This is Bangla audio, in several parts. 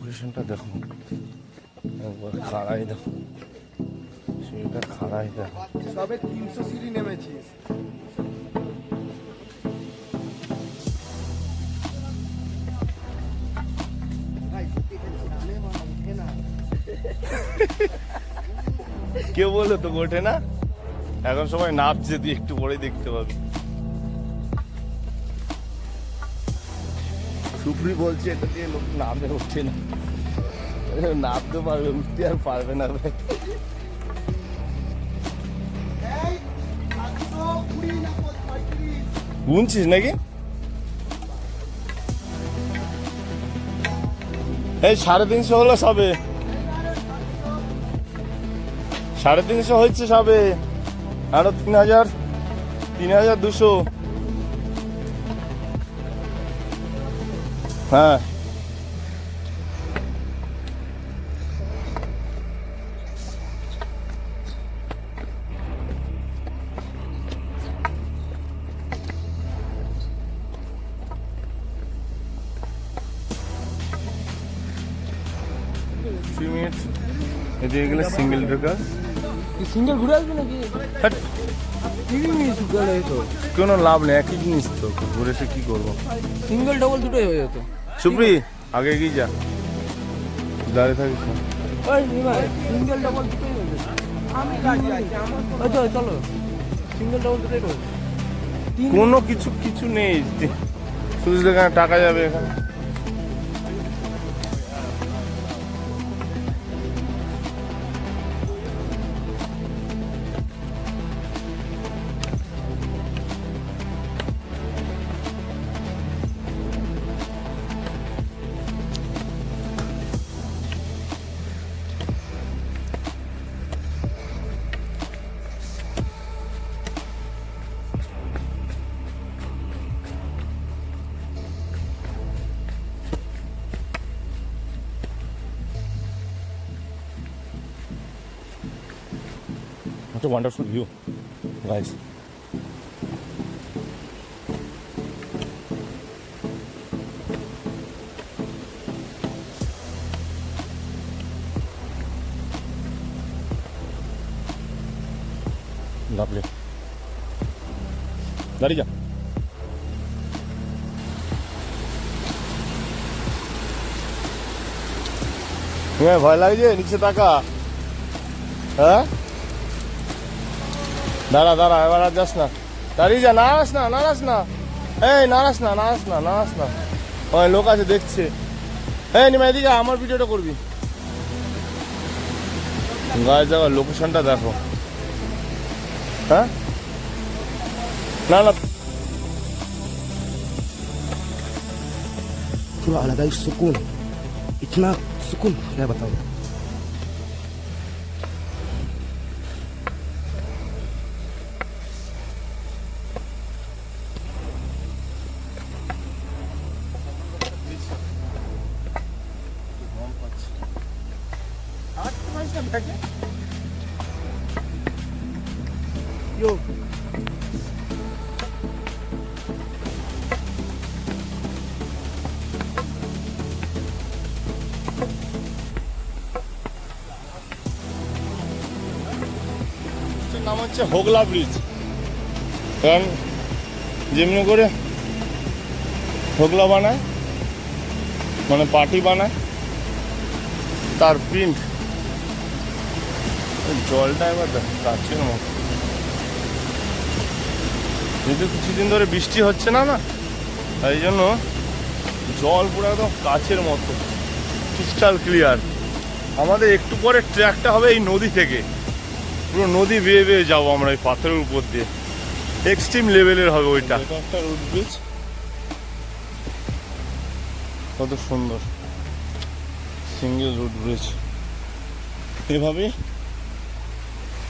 লোকেশনটা দেখো একবার, খাড়াই দেখো, সিঁড়িটা খাড়াই দেখো। সবে 300 সিঁড়ি নেমেছিস। কেউ বললো তো ওঠে না, এখন সবাই নাচছে, তুই একটু পরে দেখতে পাবি। সুপ্রি বলছে এটা দিয়ে লোক নামে ওঠে না, নামতে পারবে, উঠতে আর পারবে না ভাই। গুনছিস নাকি? এই 350 হলো সবে, 350 হচ্ছে সবে, আরো 3200। হ্যাঁ এদিকে গেলে সিঙ্গেল ঢোকার। সিঙ্গেল ঘুরে আসবে নাকি? কোনো লাভ নেই, একই জিনিস তো, ঘুরে এসে কি করবো? সিঙ্গেল ডবল দুটোই হয়ে যেত। সুপ্রি আগে এগিয়ে যা, দাঁড়িয়ে থাকিস না। সিঙ্গেল ডবল দুটোই হয়ে যেত। চলো সিঙ্গেল ডবল দুটোই করবো। কোনো কিছু নেই, শুধু এখানে টাকা যাবে এখানে। What a wonderful view, guys. Lovely. দাঁড়িয়ে যা। হ্যাঁ ভয় লাগছে, নিচে তাকা। হ্যাঁ দাঁড়া দাঁড়া, এবার আর যাস না, দাঁড়িয়ে যা, নাড়াস না নাড়াস না, এই নাড়াস না নাড়াস না নাড়াস না, ওই লোক আছে দেখছে। এই নিমা এদিকে, আমার ভিডিওটা করবি। গায়ে যাওয়ার লোকেশনটা দেখো। হ্যাঁ না না, पूरा अलग ही सुकून, इतना सुकून क्या बताऊं। Yo. নাম হচ্ছে হোগলা ব্রিজ। কারণ যেমনি করে হোগলা বানায়, মানে পার্টি বানায়, তার প্রিন্ট। জলটা এবার কাছের মতো, যেহেতু কিছুদিন ধরে বৃষ্টি হচ্ছে না না, তাই জন্য জল পুরো একদম কাছের মতো, ক্রিস্টাল ক্লিয়ার। আমাদের একটু পরে ট্র্যাকটা হবে এই নদী থেকে, পুরো নদী বেয়ে বেয়ে যাবো আমরা এই পাথরের উপর দিয়ে, এক্সট্রিম লেভেলের হবে ওইটা। এটা একটা রুট ব্রিজ, কত সুন্দর সিঙ্গেল রুট ব্রিজ। এভাবে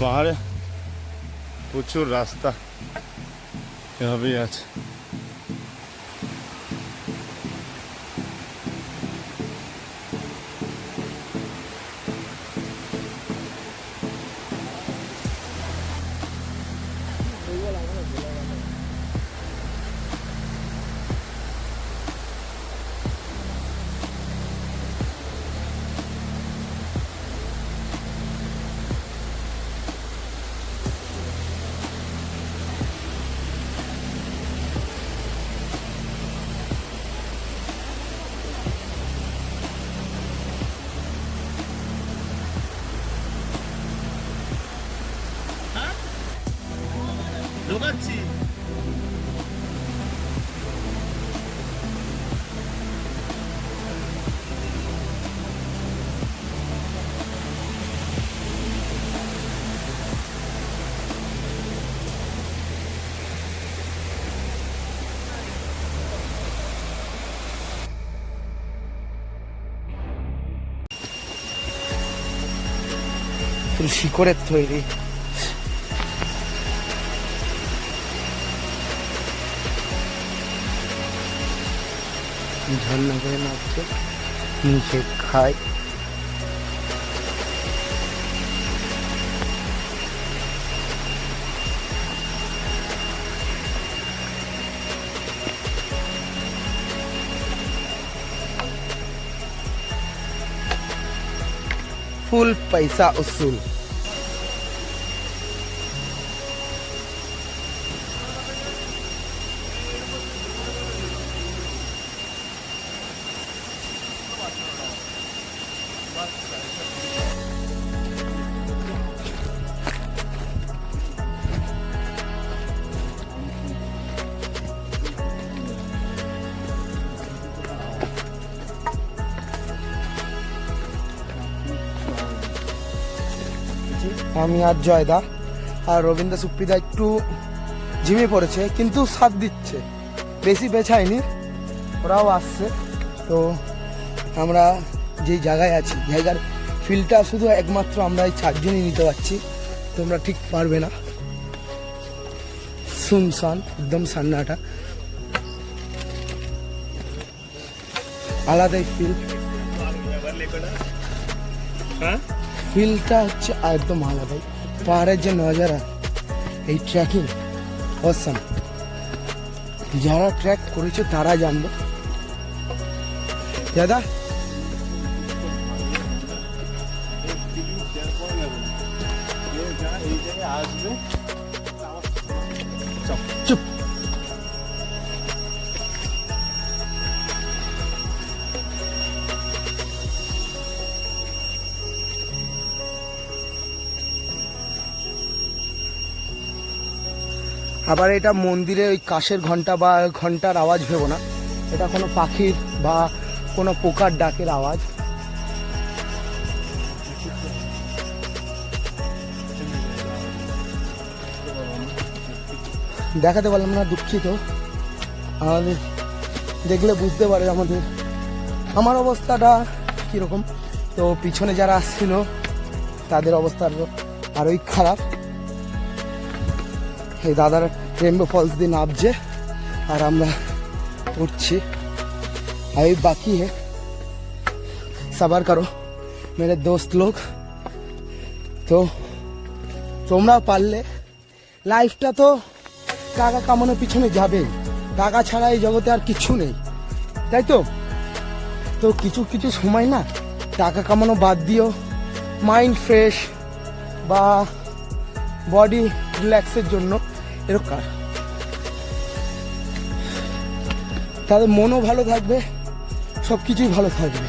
পাহাড়ে প্রচুর রাস্তা এভাবেই আছে। ঢোকাচ্ছি। ফুল শিকড়ের তৈরি। ঝর্ণা করে নাচছে, নিচে খায়। ফুল পয়সা উসুল। আমি আর জয়দা আর রবীন্দ্র সুপ্রিদা একটু ঝিমে পড়েছে, কিন্তু সাথ দিচ্ছে, বেশি পেছায়নি, ওরাও আসছে। তো আমরা যেই জায়গায় আছি, জায়গার ফিলটা শুধু একমাত্র আমরা এই চারজনই নিতে পারছি, তোমরা ঠিক পারবে না। শুনশান একদম, সান্নাটা আলাদাই ফিল। ফিলটা হচ্ছে একদম আলাদাই। পাহাড়ের যে নজারা, এই ট্রেকিং অসাম। যারা ট্রেক করেছে তারা জানবে। দাদা চুপ। আবার এটা মন্দিরে ওই কাশের ঘন্টা বা ঘন্টার আওয়াজ ভেবো না, এটা কোনো পাখির বা কোনো পোকার ডাকের আওয়াজ। দেখাতে পারলাম না, দুঃখিত। আমাদের দেখলে বুঝতে পারে আমার অবস্থাটা কীরকম। তো পিছনে যারা আসছিল তাদের অবস্থা আরোই খারাপ। এই দাদার রেনবো ফলস দিয়ে নামছে আর আমরা উঠছি। अभी बाकी है, सबर करो मेरे दोस्त लोग। তো তোমরা পারলে, লাইফটা তো টাকা কামানোর পিছনে যাবে, টাকা ছাড়া এই জগতে আর কিছু নেই, তাই তো? তো কিছু কিছু সময় না টাকা কামানো বাদ দিও, মাইন্ড ফ্রেশ বা বডি রিল্যাক্সের জন্য এরকম, তাদের মনও ভালো থাকবে, সব কিছুই ভালো থাকবে।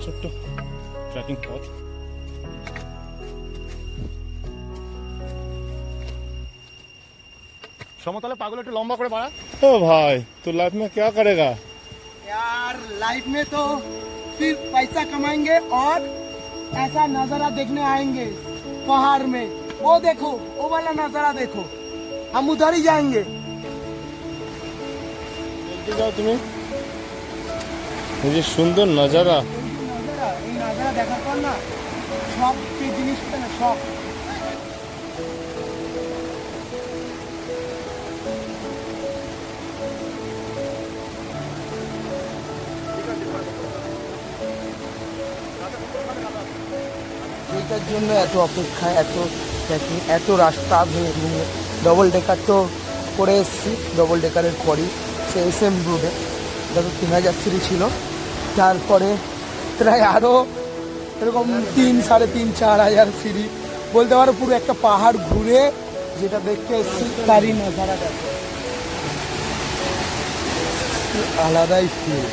ছোট্ট ট্রেকিং পথ। সমতলে পাগল একটু লম্বা করে বাড়া। ओ भाई तू लाइफ में क्या करेगा यार? लाइफ में तो सिर्फ पैसा कमाएंगे और ऐसा नजारा देखने आएंगे पहाड़ में। वो देखो, वो वाला नजारा देखो, हम उधर ही जाएंगे। जल्दी जाओ तुम्हें, ये सुंदर नजारा। এই নজারা দেখার পর না সব যে জিনিসটা না সব এইটার জন্য এত অপেক্ষা, এত ট্রেকিং, এত রাস্তা ভেঙে। ডবল ডেকার তো করে এসেছি, ডবল ডেকারের পরই সেম রুটে, এটা তো 3000 সিঁড়ি ছিল। তারপরে প্রায় আরও এরকম 3, 3.5, 4,000 সিঁড়ি, বলতে পারো পুরো একটা পাহাড় ঘুরে যেটা দেখতে এসেছি তারই নজারা দেখো। আলাদাই ফিল।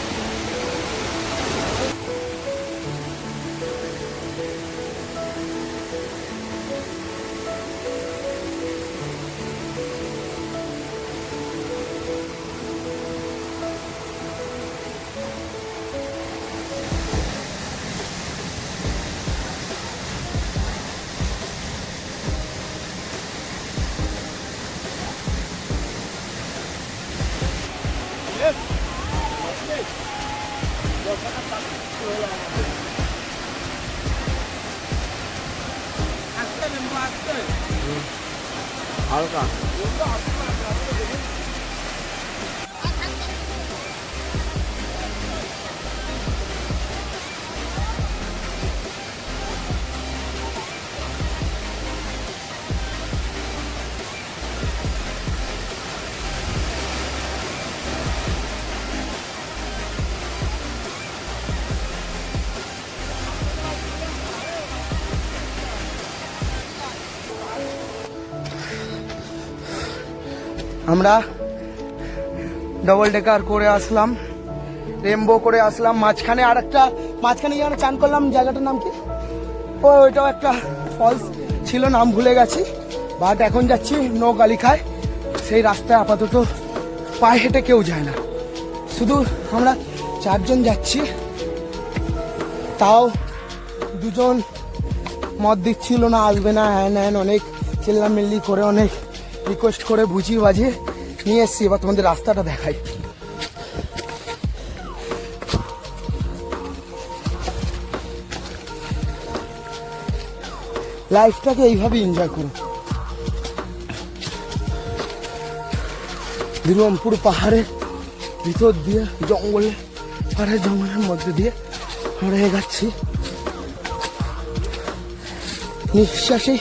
হালকা আমরা ডবল ডেকার করে আসলাম, রেমবো করে আসলাম, মাঝখানে আর একটা মাঝখানে যেখানে চান করলাম জায়গাটার নাম কি, ওইটাও একটা ফলস ছিল, নাম ভুলে গেছি। বাট এখন যাচ্ছি নো গালিখায়, সেই রাস্তায় আপাতত পায়ে হেঁটে কেউ যায় না, শুধু আমরা 4 জন যাচ্ছি। তাও 2 জন মত দিচ্ছিল না, আসবে না, হ্যান অনেক চিল্লামিল্লি করে অনেক রিকোয়েস্ট করে বুঝিয়ে বাজিয়ে নিয়ে এসছি। এবার তোমাদের রাস্তাটা দেখাই। লাইফটাকে এইভাবে এনজয় করো। বিরমপুর পাহাড়ের ভিতর দিয়ে পাহাড়ের জঙ্গলের মধ্যে দিয়ে আমরা এগাচ্ছি। নিঃশ্বাসে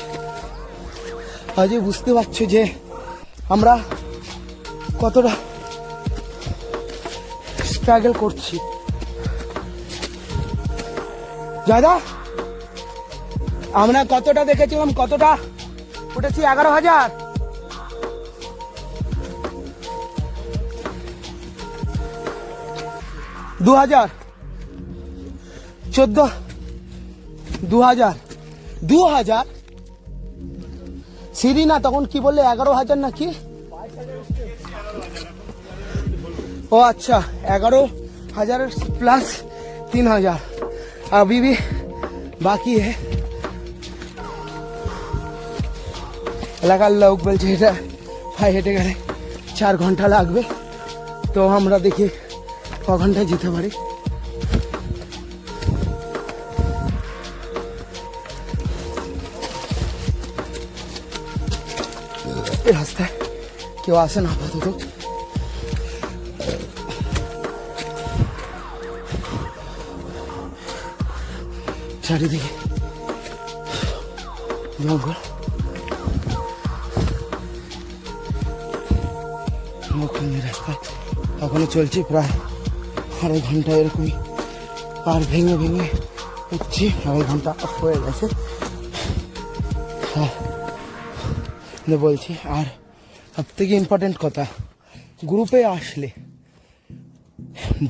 আজই বুঝতে পারছো যে আমরা কতটা স্ট্রাগল করছি। দাদা আমরা কতটা দেখেছিলাম, কতটা উঠেছি, 11,000। দু 2000 সিঁড়ি না, তখন কি বললে 11,000 নাকি? ও আচ্ছা, 11,000 प्लस 3,000 अभी भी बाकी है। এলাকার লোক বলছে এটা পায়ে হেঁটে গেলে 4 ঘন্টা লাগবে, তো আমরা দেখি ক ঘন্টায় যেতে পারি। এই রাস্তায় কেউ আসে না আপাতত। চারিদিকে জঙ্গল, রাস্তা এখনো চলছে, প্রায় 2.5 ঘন্টা এরকমই পার ভেঙে ভেঙে উঠছি। 2.5 ঘন্টা হয়ে গেছে বলছি। আর সব থেকে ইম্পর্টেন্ট কথা, গ্রুপে আসলে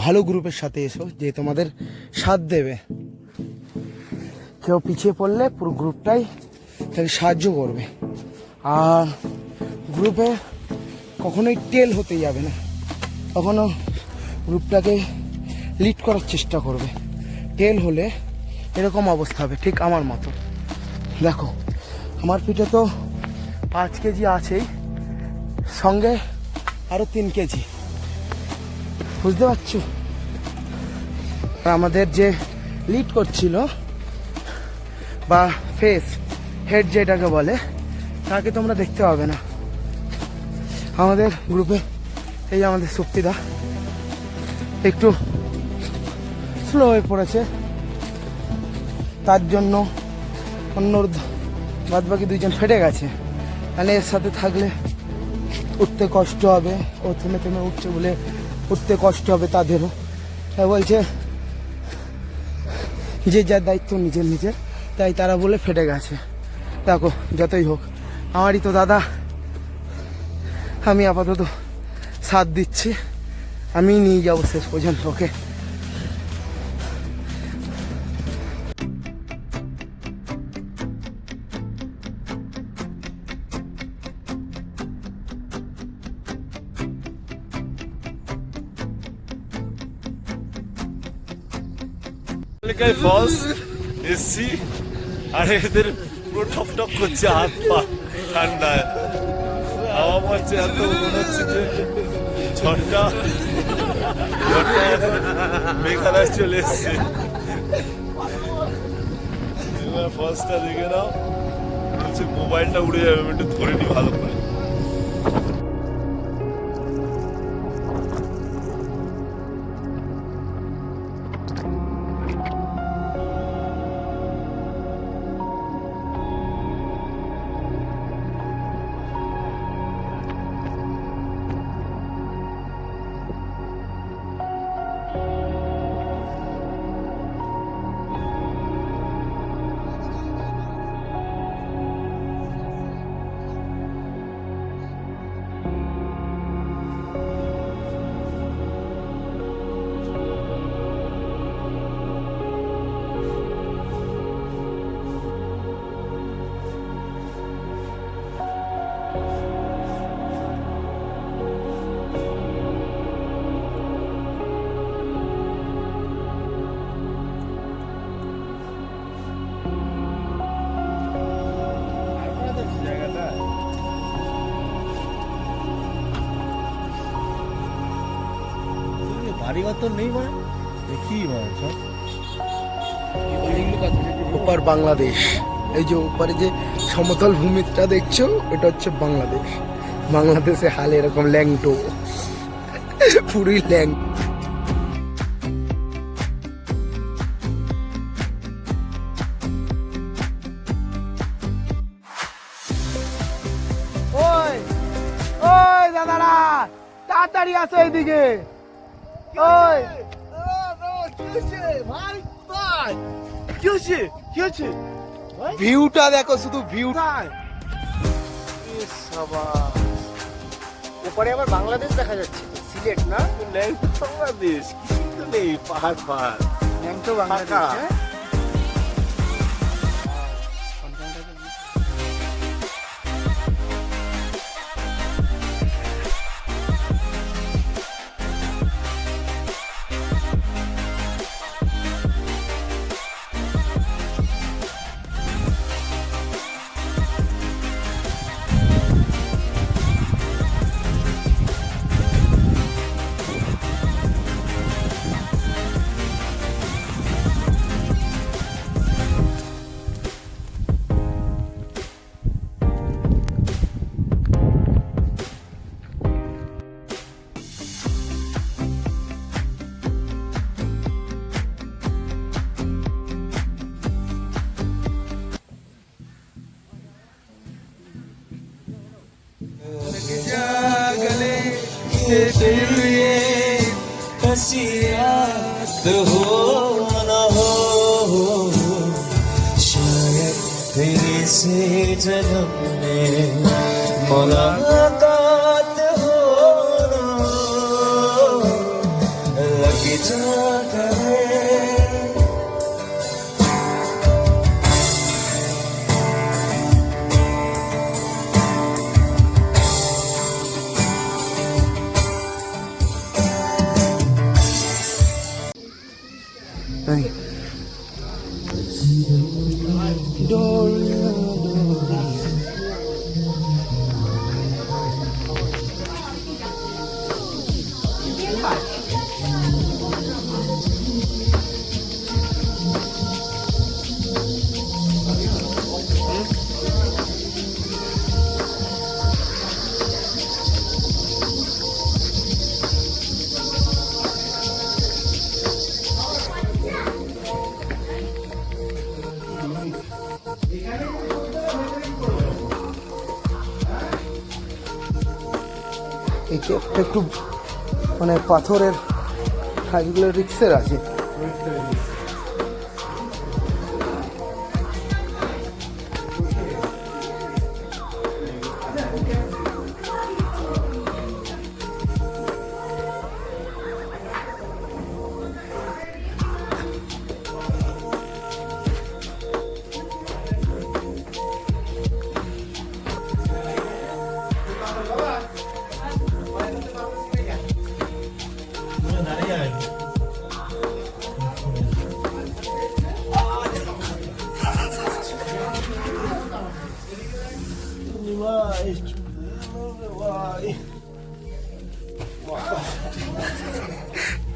ভালো গ্রুপের সাথে এসো, যে তোমাদের সাথ দেবে। কেউ পিছিয়ে পড়লে পুরো গ্রুপটাই তাকে সাহায্য করবে। আর গ্রুপে কখনোই টেল হতে যাবে না, কখনো গ্রুপটাকে লিড করার চেষ্টা করবে। টেল হলে এরকম অবস্থা হবে, ঠিক আমার মতো। দেখো আমার পিঠে তো 5 কেজি আছেই, সঙ্গে আরো 3 কেজি, বুঝতে পারছো? আমাদের যে লিড করছিল বা ফেস হেড যেটাকে বলে, তাকে তোমরা দেখতে পাবে না আমাদের গ্রুপে। এই আমাদের শক্তিদা একটু স্লো হয়ে পড়েছে, তার জন্য অন্য বাদবাকি 2 জন ফেটে গেছে। মানে এর সাথে থাকলে উঠতে কষ্ট হবে, ও থেমে থেমে উঠছে বলে উঠতে কষ্ট হবে তাদেরও। বলছে যে যার দায়িত্ব নিজের, তাই তারা বলে ফেটে গেছে। দেখো যতই হোক আমারই তো দাদা, আমি আপাতত সাথ দিচ্ছি। আমি নিয়ে যাবো শেষ পর্যন্ত ওকে। ফলস এসছি আর এদের পুরো ঠক ঠক করছে হাত পা ঠান্ডায়, হাওয়া পাচ্ছে এত মনে হচ্ছে যে ঝড়টা মেঘালয় চলে এসছে। ফলসটা দেখে নাও, বলছে মোবাইলটা উড়ে যাবে, আমি একটু ধরে নি ভালো করে। বাড়িঘর তো নেই মানে দেখি মানে সব ওপার বাংলাদেশ। এই যে ওপারে যে সমতল ভূমিটা দেখছো, এটা হচ্ছে বাংলাদেশ। বাংলাদেশে হাল এরকম ল্যাংটো, পুরী ল্যাং। ওই ওই দাদারা, তাড়াতাড়ি আসো এইদিকে। ওই ভিউটা দেখো, শুধু ভিউটা। ওপরে আবার বাংলাদেশ দেখা যাচ্ছে, সিলেট না? বাংলাদেশ কিছু তো নেই, পাহাড় পাহাড়, ল্যাংটো বাংলাদেশ। হ্যাঁ? शायद तेरे से जन्म में मुलाकात हो लग जा करे। এই কেপটা একটু মানে পাথরের কাজগুলো রিক্সের আছে।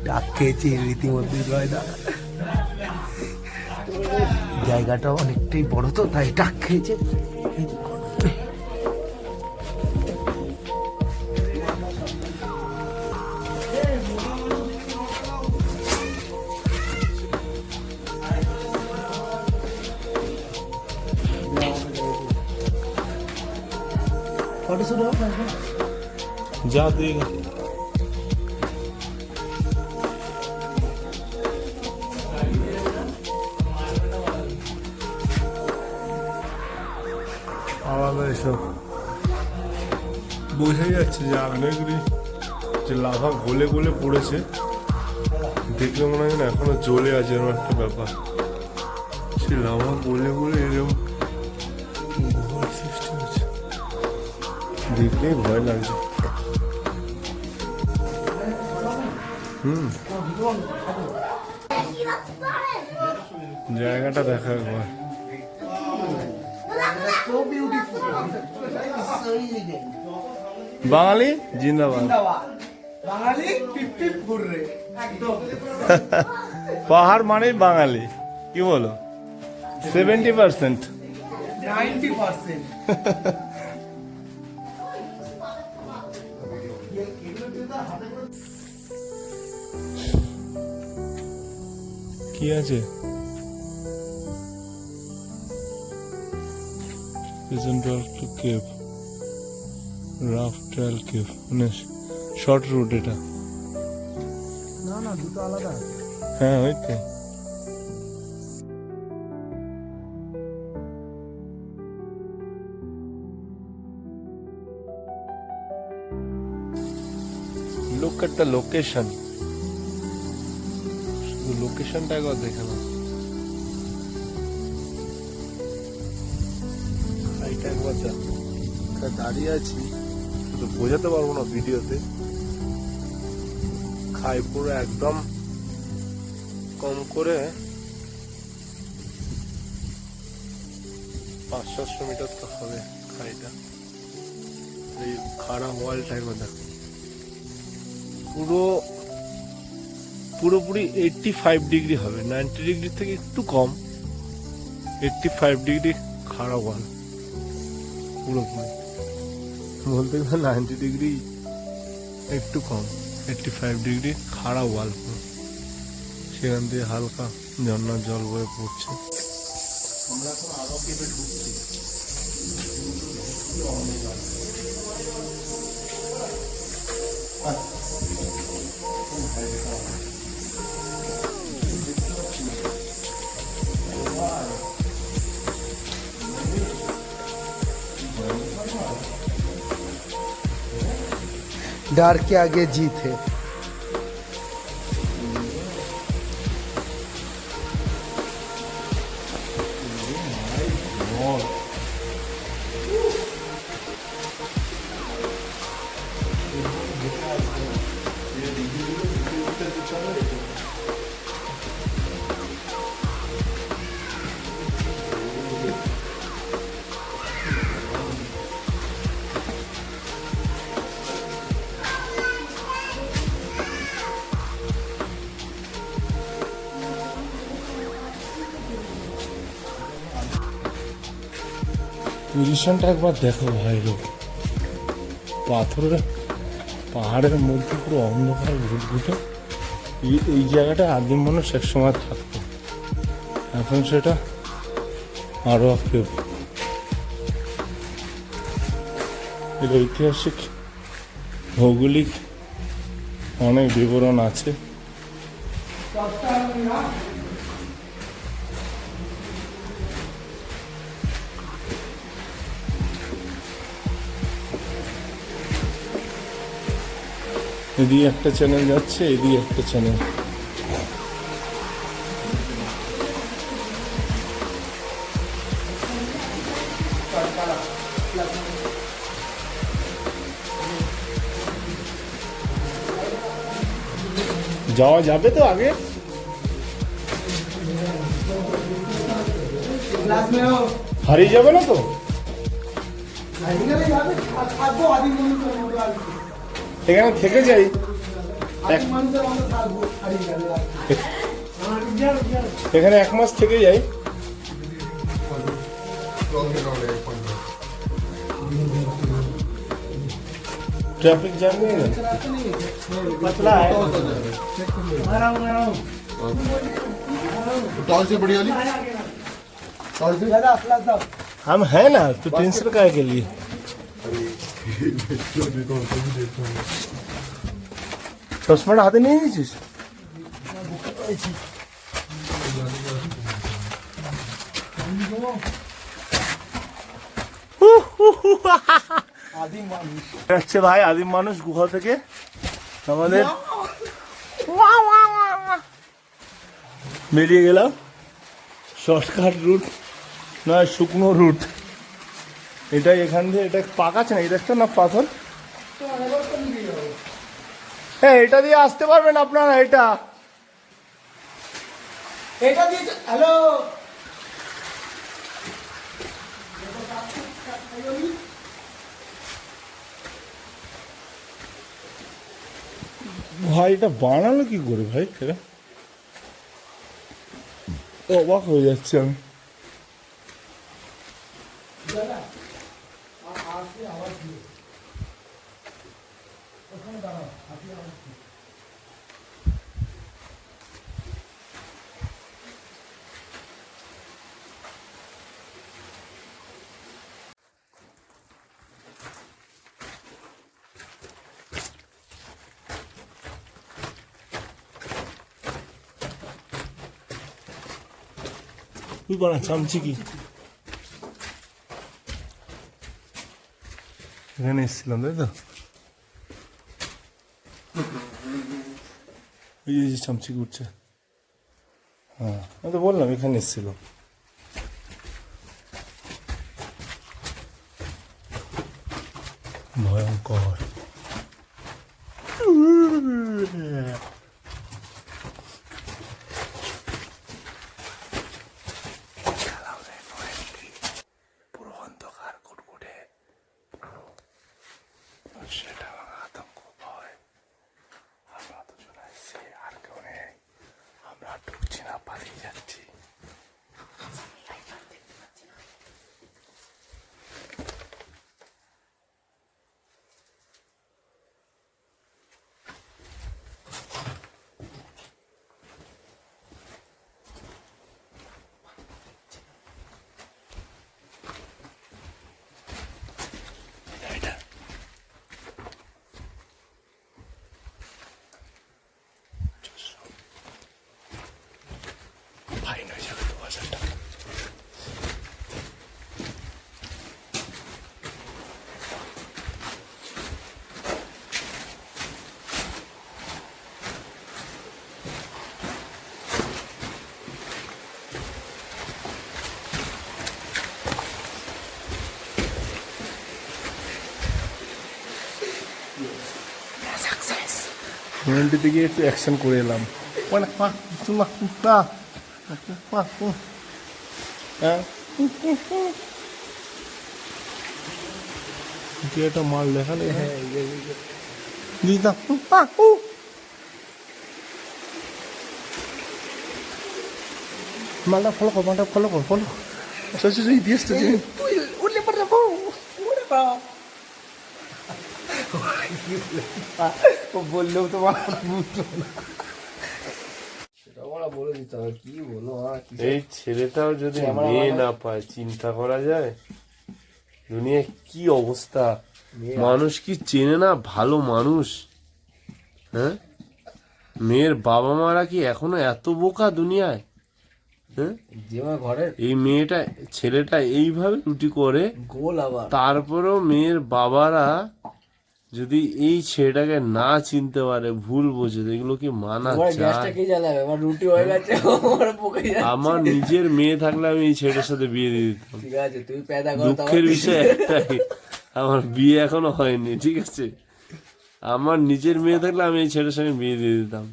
ডাক খেয়েছি রীতিমতো জয়দা। জায়গাটা অনেকটাই বড় তো, তাই ডাক খেয়েছে। ফটো শুট যা তুই আলাদা এসব বোঝাই যাচ্ছে যে আগ্নেয়গিরি যে লাভা গলে গলে পড়েছে, দেখলে মনে হয় না এখনো জ্বলে আছে এরকম একটা ব্যাপার। সে লাভা গলে গলে এরকম গুহার সৃষ্টি হচ্ছে, দেখলেই ভয় লাগছে। জায়গাটা দেখা একবার। বাঙালি জিন্দাবাদ, বাঙালি পিপ ঘুররে একদম। পাহাড় মানে বাঙালি, কি বলো? 70% 90%। কি আছে? কেভ, রাফ ট্রায়াল কেভ, মানে শর্ট রুট এটা। না না, দুটো আলাদা। হ্যাঁ ওই তো। Look at the location. শুধু লোকেশনটা একবার দেখে নাও। এইটা একবার দেখো। দাঁড়িয়ে আছি, শুধু বোঝাতে পারবো না ভিডিওতে। খাই পুরো একদম কম করে 500-700 মিটার তো হবে খাইটা। এই খাড়া ওয়ালটা একবার দেখো, পুরোপুরি 85 ডিগ্রি হবে, 90 ডিগ্রি থেকে একটু কম। 85 ডিগ্রি খাড়া ওয়াল পুরোপুরি, বলতে গেলে 90 ডিগ্রি একটু কম, 85 ডিগ্রি খাড়া ওয়াল পুরো। সেখান দিয়ে হালকা ঝর্ণার জল বয়ে পড়ছে। আমরা এখন আরো কেটে ঢুকছি। डर के आगे जीत है। পজিশনটা একবার দেখো ভাই লোক, পাথরের পাহাড়ের মধ্যে পুরো অন্ধকার ঘুটঘুটে। এই জায়গাটা আদিম মানুষ এক সময় থাকতো, এখন সেটা আরো কেউ। এর ঐতিহাসিক ভৌগোলিক অনেক বিবরণ আছে। এদিকে একটা চ্যানেল যাচ্ছে, এদিকে একটা চ্যানেল। যাওয়া যাবে তো আগে? হারিয়ে যাবে না তো? এখানে থেকে যাই, এখানে 1 মাস থেকে যাই। ट्रैफिक जाम नहीं है पतला है टॉल से बड़ी वाली हम है ना तो टेंशन काय के लिए चश्मा हाथे नहीं दीजिस যাচ্ছে ভাই আদিম মানুষ গুহা থেকে আমাদের বেরিয়ে গেলাম শর্টকাট রুট না শুকনো রুট এটা এখান দিয়ে এটা পাকা আছে না এটা একটা না পাথর হ্যাঁ এটা দিয়ে আসতে পারবেন আপনারা এটা দিয়ে হ্যালো ভাই এটা বানালো কি করে ভাই এটা অবাক হয়ে যাচ্ছে আমি তুই বানা চামচি কি এখানে এসেছিলাম তাই তো এই যে চামচি উঠছে হ্যাঁ আমি তো বললাম এখানে এসেছিল ভয়ঙ্কর সেটা আতঙ্ক ভয় আমরা দুজন আসছি আর কেউ নেই আমরা ঢুকছি না পালিয়ে যাচ্ছি ফাইন হয়ে যাবে 2000 টাকা কমিউনিটিতে গিয়ে একটু অ্যাকশন করে এলাম মানে একটা মাল দেখালে মালটা ফলো কর মালটা ফলো কর ফলো ইতিহাসটা উঠলে পড়ে যাবো ও বললেও তো বলে দিতে হবে কি বলো এই ছেলেটাও যদি মেয়ে না পায় চিন্তা করা যায় দুনিয়া কি অবস্থা মানুষ কি চেনে না ভালো মানুষ হ্যাঁ মেয়ের বাবা মারা কি এখনো এত বোকা দুনিয়ায় হ্যাঁ ঘরের এই মেয়েটা ছেলেটা এইভাবে রুটি করে গোল আবার তারপরেও মেয়ের বাবারা যদি এই ছেলেটাকে না চিনতে পারে ভুল বোঝে এগুলো কি মানা যায় রুটি হয়ে গেছে আমার নিজের মেয়ে থাকলে আমি এই ছেলেটার সাথে বিয়ে দিয়ে দিতাম ঠিক আছে তুই পেদা দুঃখের বিষয় একটাই আমার বিয়ে এখনো হয়নি ঠিক আছে আমার নিজের মেয়ে থাকলে আমি এই ছেলের সঙ্গে বিয়ে দিয়ে দিতাম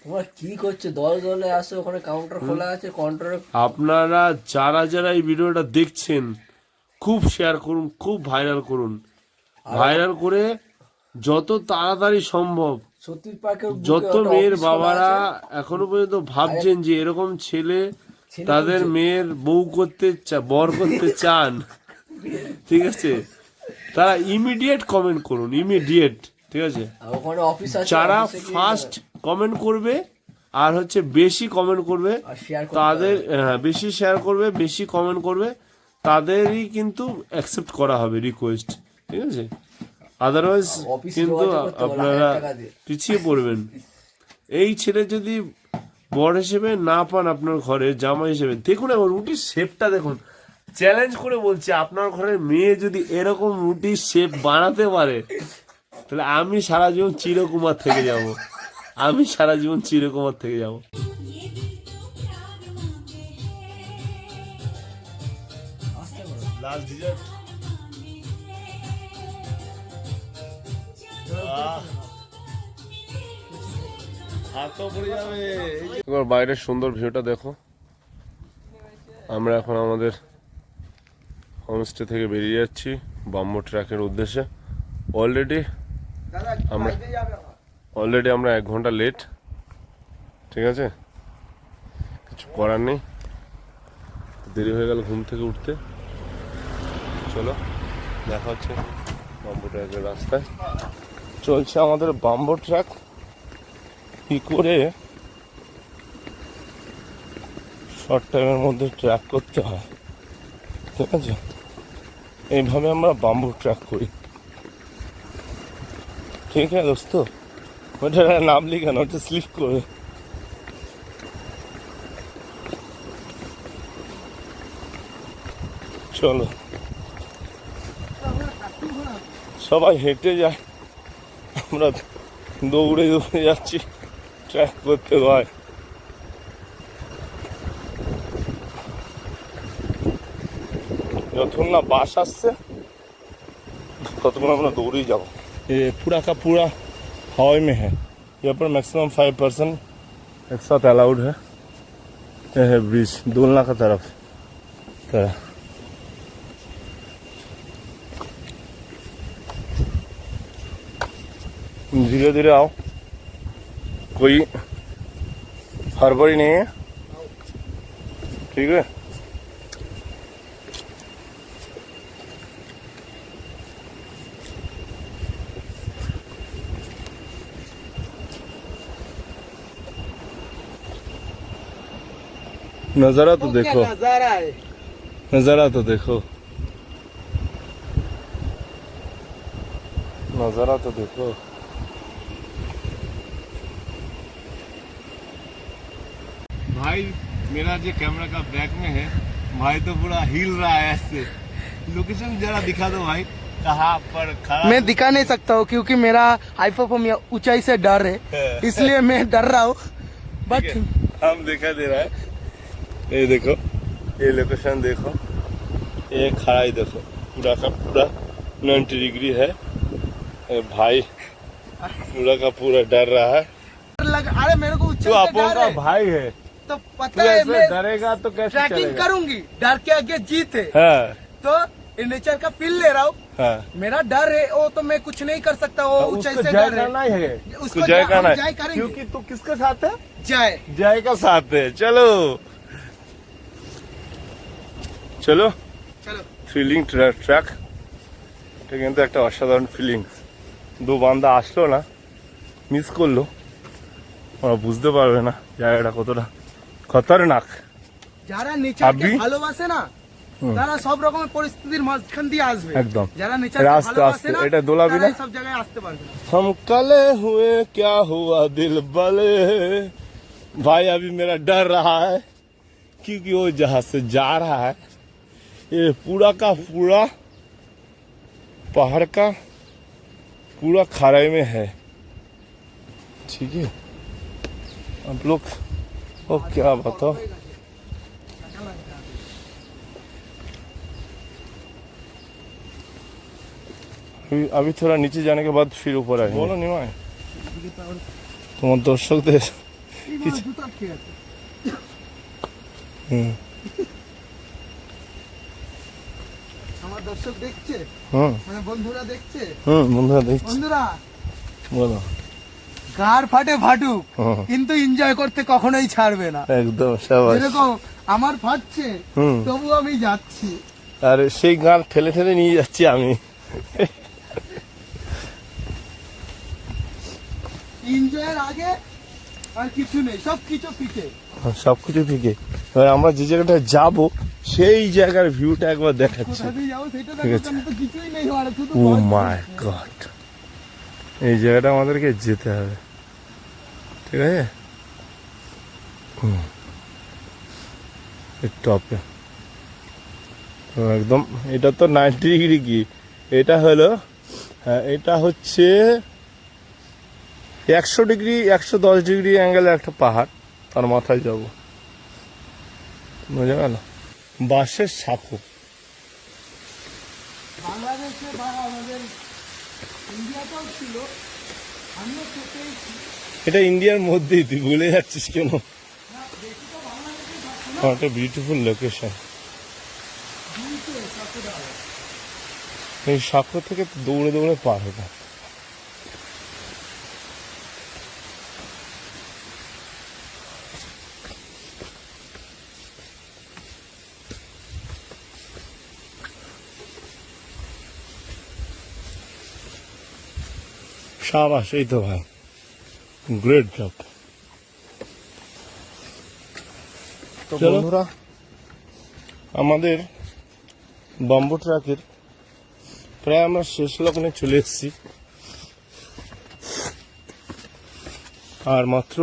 তোমার কি করছে দলে আসো ওখানে কাউন্টার খোলা আছে কাউন্টারে আপনারা যারা যারা এই ভিডিওটা দেখছেন খুব শেয়ার করুন খুব ভাইরাল করুন ভাইরাল করে যত তাড়াতাড়ি সম্ভব সতীর পার্কের যত মেয়ের বাবারা এখনো পর্যন্ত ভাবছেন যে এরকম ছেলে তাদের মেয়ের বউ করতে বর করতে চান, ঠিক আছে, তারা ইমিডিয়েট কমেন্ট করুন, ইমিডিয়েট, ঠিক আছে। ওখানে অফিস আছে, যারা ফার্স্ট কমেন্ট করবে আর হচ্ছে বেশি কমেন্ট করবে তাদের, বেশি শেয়ার করবে, বেশি কমেন্ট করবে, তাদেরই কিন্তু অ্যাকসেপ্ট করা হবে রিকোয়েস্ট, ঠিক আছে। আদারওয়াইজ কিন্তু আপনারা পিছিয়ে পড়বেন। এই ছেলে যদি বর হিসেবে না পান আপনার ঘরে, জামা হিসেবে, দেখুন এখন রুটির শেপটা দেখুন, চ্যালেঞ্জ করে বলছি, আপনার ঘরের মেয়ে যদি এরকম রুটির শেপ বানাতে পারে তাহলে আমি সারা জীবন চিরকুমার থেকে যাব, আমি সারা জীবন চিরকুমার থেকে যাব। লাস্ট ডিজার্ট এবার বাইরের সুন্দর ভিউটা দেখো। আমরা এখন আমাদের হোমস্টে থেকে বেরিয়ে যাচ্ছি বাম্বো ট্র্যাকের উদ্দেশ্যে। অলরেডি আমরা 1 ঘন্টা লেট, ঠিক আছে, কিছু করার নেই, দেরি হয়ে গেল ঘুম থেকে উঠতে। চলো দেখা হচ্ছে বাম্বো ট্র্যাকের রাস্তায়। চলছে আমাদের বাম্বো ট্র্যাক। কি করে শর্ট টাইমের মধ্যে ট্র্যাক করতে হয়, ঠিক আছে, এইভাবে আমরা বাম্বো ট্র্যাক করি, ঠিক আছে দোস্ত। ওটা নাম লিখানো, ওটা স্লিপ করে। চলো সবাই হেঁটে যায়, আমরা দৌড়ে দৌড়ে যাচ্ছি, ট্র্যাক করতে হয়। যতক্ষণ না বাস আসছে ततक्षण अपना दौड़ ही जाओ। ये पूरा का पूरा हवाई में है, यहाँ पर मैक्सिमम 5% एक साथ अलाउड है। ये है ब्रिज दोलना का तरफ। धीरे धीरे आओ, कोई हड़बड़ी नहीं है, ठीक है। नजारा तो देखो, नजारा तो देखो, नजारा तो देखो। भाई मेरा जो कैमरा का बैक में है, भाई तो पूरा हिल रहा है ऐसे। लोकेशन जरा दिखा दो भाई, कहाँ पर खड़ा। मैं दिखा नहीं सकता हूँ क्योंकि मेरा हाइपोफोमिया ऊंचाई से डर है, इसलिए मैं डर रहा हूँ। बट हम दिखा दे रहा है, ये देखो, ये लोकेशन देखो, ये खड़ा ही देखो, पूरा का पूरा 90 डिग्री है। ये भाई पूरा का पूरा डर रहा है। अरे मेरे को तू ऊंचाई से अपन डर का है, भाई है, तो तू पता है ऐसे मैं डरेगा तो कैसे ट्रैकिंग चलेगा। करूंगी, डर के आगे जीत है। हाँ तो नेचर का फील ले रहा हूँ। हाँ, मेरा डर है, वो तो मैं कुछ नहीं कर सकता, वो ऊंचाई उसको से जय डर करना है। ही है, उसको उसको जय करना हम है, जय करेंगे। क्योंकि तू किसके साथ है, जय जय का साथ है। चलो চলো चलो থ্রিলিং ট্র্যাক, এটা কিন্তু একটা অসাধারণ ফিলিংস। দু বান্দা আসলো না, মিস করলো, ওরা বুঝতে পারবে না জায়গাটা কতটা খতরনাক। যারা নেচারকে আবি? ভালোবাসে না তারা সব রকমের পরিস্থিতির মাঝখান দিয়ে আসবে। একদম। যারা নেচারকে আস্তে ভালোবাসে আস্তে, না এটা দোলাবি তারা না? এই সব জায়গায় আসতে পারবে না। हम कले हुए क्या हुआ दिल बले, भाई अभी मेरा डर रहा है क्योंकि वो जहां से जा रहा है ये पूरा का पूरा पहाड़ का पूरा खाराई में है, ठीक है। आप लोग ओ क्या बताओ, अभी थोड़ा नीचे जाने के बाद फिर ऊपर आएंगे। बोलो निमाय, তোমার দর্শকদের কিছু আমার দর্শক দেখছে, মানে বন্ধুরা দেখছে। বন্ধুরা দেখছি, বন্ধুরা বলো কার ফাটে ফাটুক, হুম। কিন্তু এনজয় করতে কখনোই ছাড়বে না। একদম সাবাস। এরকম আমার ফাটছে, হুম। তবু আমি যাচ্ছি। আর সেই গান ঠেলে ঠেলে নিয়ে যাচ্ছি আমি। এনজয়ের আগে আর কিছু নেই, সব কিছু পিছে। সবকিছু থেকে এবার আমরা যে জায়গাটা যাব সেই জায়গার ভিউটা একবার দেখাচ্ছি। কোথা দিয়ে যাবো সেটা ঠিক দেখো, আছে। আমি তো কিছুই নেই আমার, শুধু ও ভয়। মাই গড, এই জায়গাটা আমাদেরকে যেতে হবে, ঠিক আছে। টপে একদম, এটা তো 90 ডিগ্রি কি, এটা হলো হ্যাঁ এটা হচ্ছে 100 ডিগ্রি 110 ডিগ্রি অ্যাঙ্গেলের একটা পাহাড়, তার মাথায় যাব, বুঝা গেল। বাঁশের সাঁকো, বাংলাদেশে বা আমাদের ইন্ডিয়াতেও ছিল, আমিও চেপেছি। এটা ইন্ডিয়ার মধ্যেই, তুই ভুলে যাচ্ছিস কেন? একটা বিউটিফুল লোকেশন। এই সাঁকো থেকে দৌড়ে দৌড়ে পার হতাম। শাবাশ, এই তো ভাই, গ্রেট জব। তো চলো। বন্ধুরা, আমাদের বাম্বু ট্রাকের প্রায় আমরা শেষ লগ্নে চলে এসেছি, আর মাত্র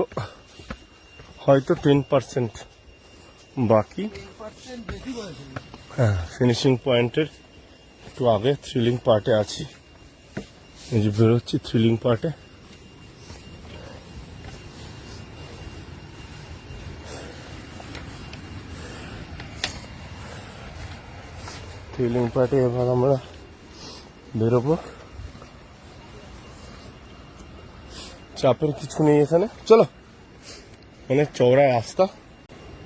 হয়তো 10% বাকি। হ্যাঁ, ফিনিশিং পয়েন্টের একটু আগে থ্রিলিং পার্টে আছি, এই যে বেরোচ্ছি থ্রিলিং পার্টে। থ্রিলিং পার্টে এবার আমরা বেরোবো, চাপের কিছু নেই এখানে, চলো। অনেক চওড়া রাস্তা।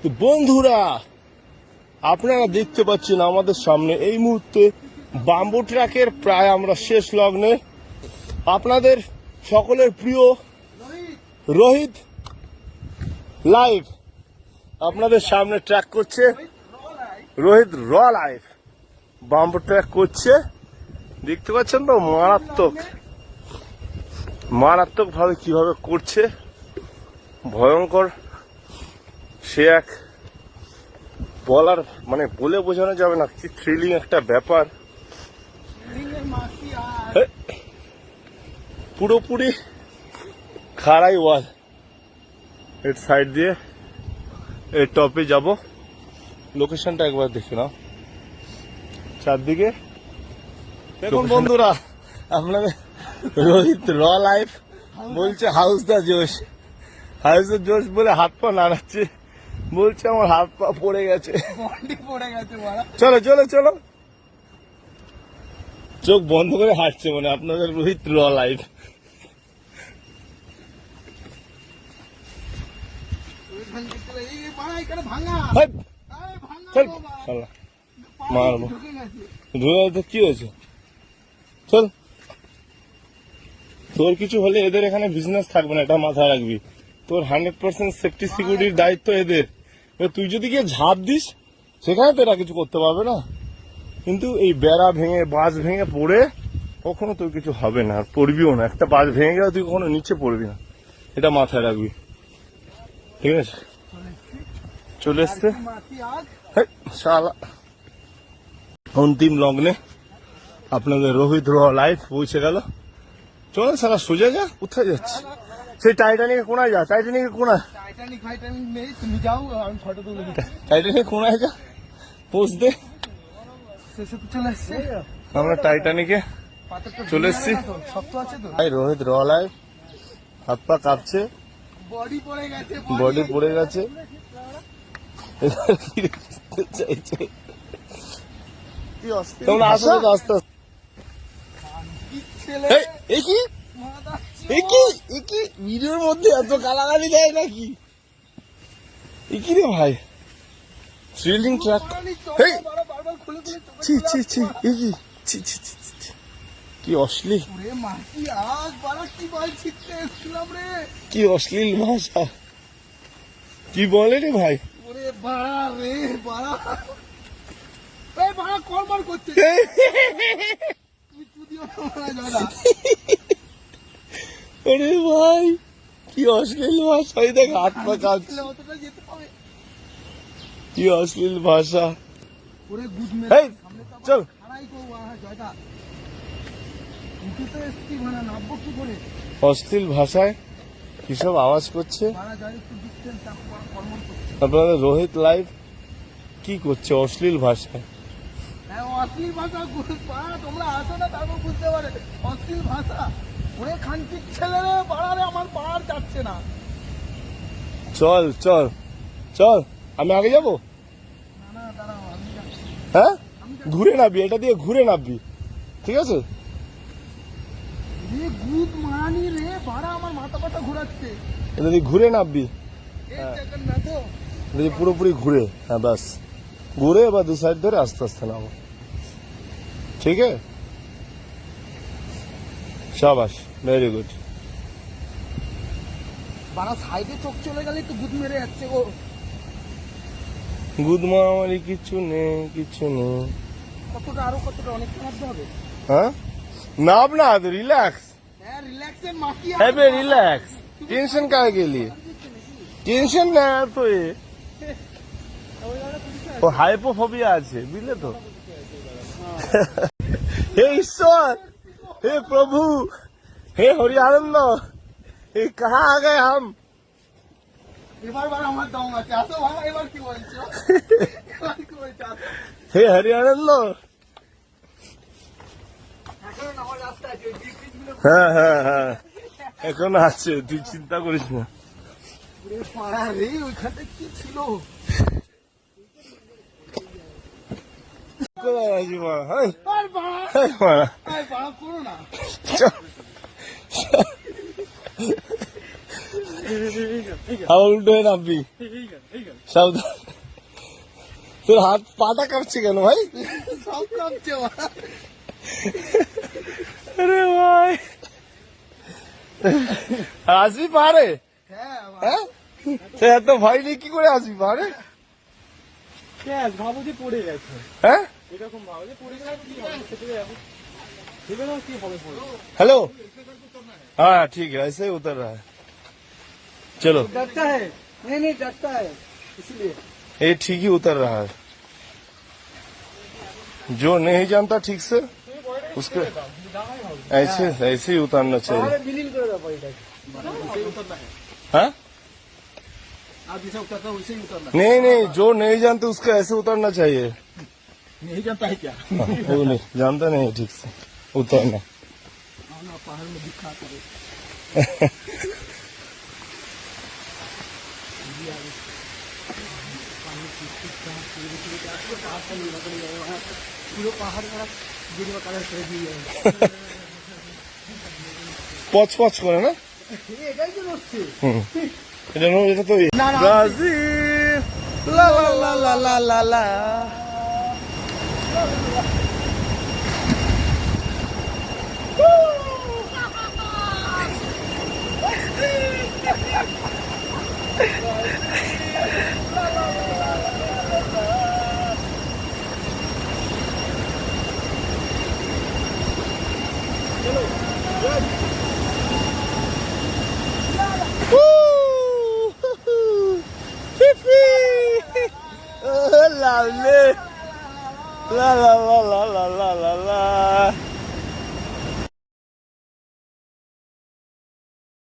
তো বন্ধুরা, আপনারা দেখতে পাচ্ছেন আমাদের সামনে এই মুহূর্তে বাম্বু ট্রাকের প্রায় আমরা শেষ লগ্নে। আপনাদের সকলের প্রিয় রোহিত লাইভ আপনাদের সামনে ট্র্যাক করছে। রোহিত র লাইভ বাম্বু ট্র্যাক করছে, দেখতে পাচ্ছেন তো, মারাত্মক ভাবে কিভাবে করছে, ভয়ঙ্কর। সে এক বলার মানে বলে বোঝানো যাবে না, কি থ্রিলিং একটা ব্যাপার। পুরোপুরি খাড়াই ওয়াল, এর সাইড দিয়ে এর টপে যাব। লোকেশনটা একবার দেখে নাও চারদিকে। দেখুন বন্ধুরা, আপনাদের রোহিত র লাইফ বলছে হাউস দা জোশ, হাউস দা জোশ বলে হাত পা নাড়াচ্ছে, বলছে আমার হাত পা পড়ে গেছে। চলো চলো চলো, চোখ বন্ধ করে হাঁটছে মানে আপনাদের রোহিত র লাইফ। মারবো ঢুকে, কি হয়েছে? চল, তোর কিছু হলে এদের এখানে বিজনেস থাকবে না, এটা মাথায় রাখবি। তোর 100% সেফটি সিকিউরিটির দায়িত্ব এদের। এবার তুই যদি গিয়ে ঝাঁপ দিস, সেখানে তো এরা কিছু করতে পারবে না। কিন্তু এই বেড়া ভেঙে বাঁশ ভেঙে পড়ে কখনো তোর কিছু হবে না, আর পড়বিও না। একটা বাঁশ ভেঙে গেলে তুই কখনো নিচে পড়বি না, এটা মাথায় রাখবি, ঠিক আছে? চলে এসছে শালা অন্তিম লগ্নে, আপনাদের রোহিত র লাইফ পৌঁছে গেল। চলো সারা সোজা যা, কোথায় যাচ্ছে? সেই টাইটানিকের কোনায় যা, টাইটানিকের কোনায়, টাইটানিক ফাইটানিক নেই, তুমি যাও, আমি ফটো তুলে দিচ্ছি। টাইটানিকের কোনায় যা, পোজ দে। শেষে তো চলে এসছে, আমরা টাইটানিকে চলে এসছি। শক্ত আছে তো, ভাই রোহিত র লাইফ, হাত পা কাঁপছে, বডি পড়ে গেছে, বডি পড়ে গেছে, চাইছে। তোমরা আসো তো আস্তে আস্তে। ছেলে এই কি একই ভিডিওর মধ্যে এত গালাগালি দেয় নাকি? একই রে ভাই, থ্রিলিং ট্র্যাক। ছি ছি ছি, একই ছি ছি ছি ছি। কি অশ্লীল, ওরে মাটি আজ বাড়া কি বল ছিটতে এসেছিলাম রে। কি অশ্লীল ভাষা, কি বলে রে ভাই। ওরে বাড়া রে বাড়া, এই বাড়া কলবার করছে। তুই তুদিও না দাদা। আরে ভাই কি অশ্লীল ভাষা, এই দেখ হাত পা কাঁপছে, অতটা যেতে হবে। কি অশ্লীল ভাষা। ওরে গুড মে এই চল, খাড়াই করবো জয়টা। উঠে তো এসছি মানে নামবো কি করে? অশ্লীল ভাষায় কিসব আওয়াজ করছে। বাড়া জয় একটু ডিস্টেন্স কর্ম করছে। আপনাদের রোহিত লাইভ কি করছে অশ্লীল ভাষায়। হ্যাঁ অশ্লীল ভাষা পাড়া, তোমরা আসো না তারপর বুঝতে পারে অশ্লীল ভাষা। ওরে খানকির ছেলে রে পাড়ারে, আমার পাড়ার যাচ্ছে না। চল চল চল, আমি আগে যাবো। না না দাঁড়াও, আমি যাচ্ছি। হ্যাঁ ঘুরে নাববি, এটা দিয়ে ঘুরে নাববি, ঠিক আছে। রে গুদ মারানি রে বাড়া, আমার মাথা পাতা ঘোরাচ্ছে। এটা দিয়ে ঘুরে নাববি, এই দেখেন না তো। এটা দিয়ে পুরোপুরি ঘুরে, হ্যাঁ ব্যাস ঘুরে এবার দু সাইড ধরে আস্তে আস্তে নামো, ঠিক আছে। শাবাশ, ভেরি গুড। বাড়া সাইডে চোখ চলে গেলে একটু গুদ মেরে যাচ্ছে গো। গুড মারামারি কিচ্ছু নেই, কিচ্ছু নেই। কতটা আরো কতটা অনেকটা মারতে হবে। হ্যাঁ नाप ना, रिलैक्स হ্যাঁ রিল্যাক্সে মাকি है बे, रिलैक्स। टेंशन काहे के लिए, টেনশন না তো, ও হাইপোফোবিয়া আছে বুঝলে তো। হে ঈশ্বর, হে প্রভু, হে হরি আনন্দ, এ কাহা আ গয়ে হাম। এবার বার আমার দম আছে। আসো ভাই, এবার কি বলছো? এবার কি বলছো? আসো। হে হরি আনন্দ। এখন আমার রাস্তা আছে, ওই ব্রিজগুলো হ্যাঁ হ্যাঁ হ্যাঁ, এখন আছে, তুই চিন্তা করিস না। ঘুরে পাড়া রে, ওইখানটা কি ছিল? কোথায় আছি মা, হাই আর বাড়া, হাই মারা, আর বাড়া করো না। আবার উল্টো হয়ে নামবি, সাবধান। তোর হাত পাটা কাঁপছে কেন ভাই? সব কাঁপছে বাড়া। আরে ভাই, আসবি পারে? হ্যাঁ বাড়া। হ্যাঁ সে এত ভয় নেই, কি করে আসবি পারে? ভাবো যে পড়ে গেছে, হ্যাঁ এরকম ভাবো যে পড়ে গেলে কি হবে, সেটা দেখো ভেবে নাও কি হবে পড়ে। हेलो, हाँ ठीक है, ऐसे ही उतर रहा है। चलो, डरता है? नहीं नहीं डरता है, इसलिए। ये ठीक ही उतर रहा है। जो नहीं जानता ठीक से उसके ऐसे ऐसे ही उतारना चाहिए। বিলীন করে দাও বাড়িটাকে। हाँ आप जैसे उतरता है वैसे ही उतरना। नहीं नहीं, जो नहीं जानते उसको ऐसे उतरना चाहिए। नहीं जानता है क्या? हाँ, वो नहीं जानता, नहीं ठीक से उतरना। पहाड़ में दिखा करे। পুরো পাহাড় করা গেরুয়া কালার করে দিয়ে যাবে। পচ পচ করে না, এটাই তো হচ্ছে। এটা তো ব্রাজিল, লা লা লা লা লা লা লা। Lovely. La la la la la la la la.